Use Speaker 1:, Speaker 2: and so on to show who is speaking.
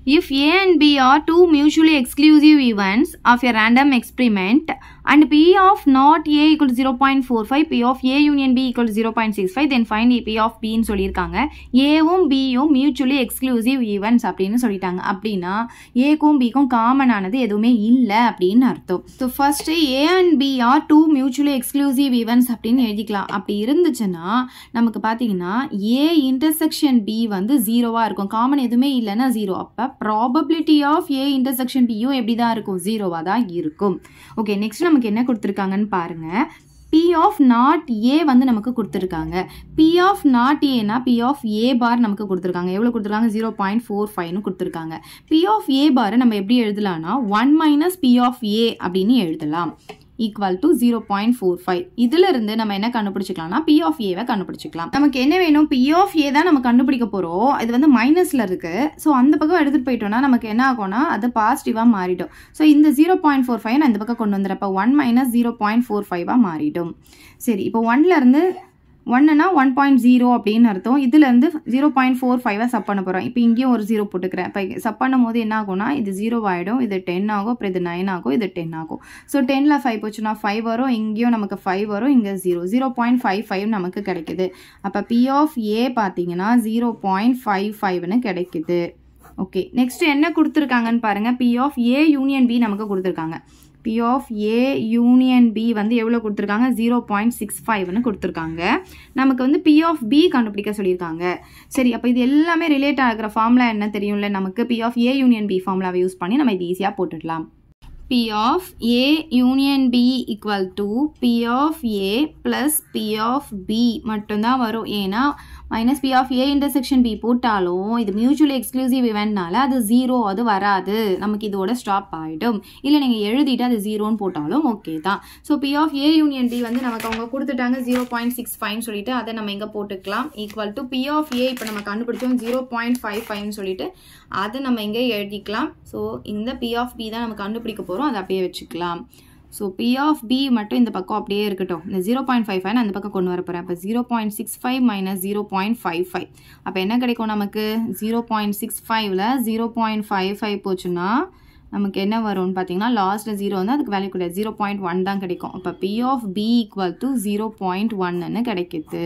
Speaker 1: If A and B are two mutually exclusive events of a random experiment and P of not A equal to 0.45, P of A union B equal to 0.65, then find P of B ன்னு சொல்லியிருக்காங்க. Aவும் Bயும் mutually exclusive events அப்படின்னு சொல்லிட்டாங்க. அப்படின்னா Aக்கும் Bக்கும் common ஆனது எதுவுமே இல்லை அப்படின்னு அர்த்தம். So first A and B are two mutually exclusive events அப்படின்னு எழுதிக்கலாம். அப்படி இருந்துச்சுன்னா நமக்கு பார்த்தீங்கன்னா A intersection B வந்து ஜீரோவாக இருக்கும். காமன் எதுவுமே இல்லைன்னா ஜீரோ. அப்போ probability of A intersection B யும் எப்படி தான் இருக்கும்? ஜீரோவாக தான் இருக்கும். ஓகே, நெக்ஸ்ட் நமக்கு என்ன கொடுத்துருக்காங்கன்னு பாருங்க. P of not A வந்து நமக்கு கொடுத்துருக்காங்க. P of not A னா P of A bar நமக்கு கொடுத்துருக்காங்க. எவ்வளோ கொடுத்துருக்காங்க? 0.45ன்னு கொடுத்துருக்காங்க. P of A bar நம்ம எப்படி எழுதலாம்னா 1 minus P of A அப்படின்னு எழுதலாம். equal to 0.45. இதில் இருந்து நம்ம என்ன கண்டுபிடிச்சிக்கலாம்னா P of A கண்டுபிடிச்சிக்கலாம். நமக்கு என்ன வேணும்? P of A தான் நம்ம கண்டுபிடிக்க போகிறோம். இது வந்து மைனஸில் இருக்குது. ஸோ அந்த பக்கம் எடுத்துகிட்டு போயிட்டோம்னா நமக்கு என்ன ஆகும்னா அது பாசிட்டிவாக மாறிடும். ஸோ இந்த 0.45 நான் இந்த பக்கம் கொண்டு வந்துடுறப்ப 1 minus 0.45 மாறிடும். சரி, இப்போ 1லேருந்து 1னா 1.0 அப்படின்னு அர்த்தம். இதுலேருந்து 0.45 சப் பண்ண போகிறோம். இப்போ இங்கேயும் ஒரு 0 போட்டுக்கிறேன். இப்போ சப் பண்ணும் போது என்ன ஆகும்னா இது 0 ஆகிடும், இது 10 ஆகும், அப்புறம் இது 9 ஆகும், இது 10 ஆகும். ஸோ 10ல் 5 போச்சுன்னா 5 வரும், இங்கேயும் நமக்கு 5 வரும், இங்கே 0.55 நமக்கு கிடைக்குது. அப்போ P of A பார்த்தீங்கன்னா 0.55ன்னு கிடைக்குது. ஓகே, நெக்ஸ்ட் என்ன கொடுத்துருக்காங்கன்னு பாருங்கள். P of A union B நமக்கு கொடுத்துருக்காங்க. P of A union B வந்து எவ்வளோ கொடுத்துருக்காங்க? 0.65ன்னு கொடுத்துருக்காங்க. நமக்கு வந்து P of B கண்டுபிடிக்க சொல்லியிருக்காங்க. சரி, அப்போ இது எல்லாமே ரிலேட் ஆகிற ஃபார்முலா என்ன தெரியும்ல நமக்கு? P of A union B ஃபார்முலாவை யூஸ் பண்ணி நம்ம இது ஈஸியாக போட்டுடலாம். P of A union B equal to P of A plus P of B மட்டும்தான் வரும். ஏன்னா minus P of A intersection B போட்டாலும் இது மியூச்சுவலி எக்ஸ்க்ளூசிவ் இவெண்ட்னால அது ஜீரோ, அது வராது, நமக்கு இதோட ஸ்டாப் ஆகிடும். இல்லை நீங்கள் எழுதிட்டு அது ஜீரோன்னு போட்டாலும் ஓகே தான். So P of A union B வந்து நமக்கு அவங்க கொடுத்துட்டாங்க 0.65 சொல்லிட்டு அதை நம்ம இங்கே போட்டுக்கலாம். Equal to P of A இப்போ நம்ம கண்டுபிடிச்சோம் 0.55 சொல்லிட்டு அதை நம்ம இங்கே எழுதிக்கலாம். ஸோ இந்த P of B தான் நம்ம கண்டுபிடிக்க போகிறோம், அதை அப்படியே வச்சுக்கலாம். ஸோ P of B மட்டும் இந்த பக்கம் அப்படியே இருக்கட்டும். இந்த 0.55 நான் அந்த பக்கம் கொண்டு வர போகிறேன். அப்போ 0.65 மைனஸ் 0.55 அப்போ என்ன கிடைக்கும் நமக்கு? 0.65ல் 0.55 போச்சுன்னா நமக்கு என்ன வரும்னு பார்த்தீங்கன்னா லாஸ்ட்டில் 0 வந்து அதுக்கு வேல்யூ கிடையாது, 0.1 தான் கிடைக்கும். அப்போ P of B equal to 0.1ன்னு கிடைக்குது.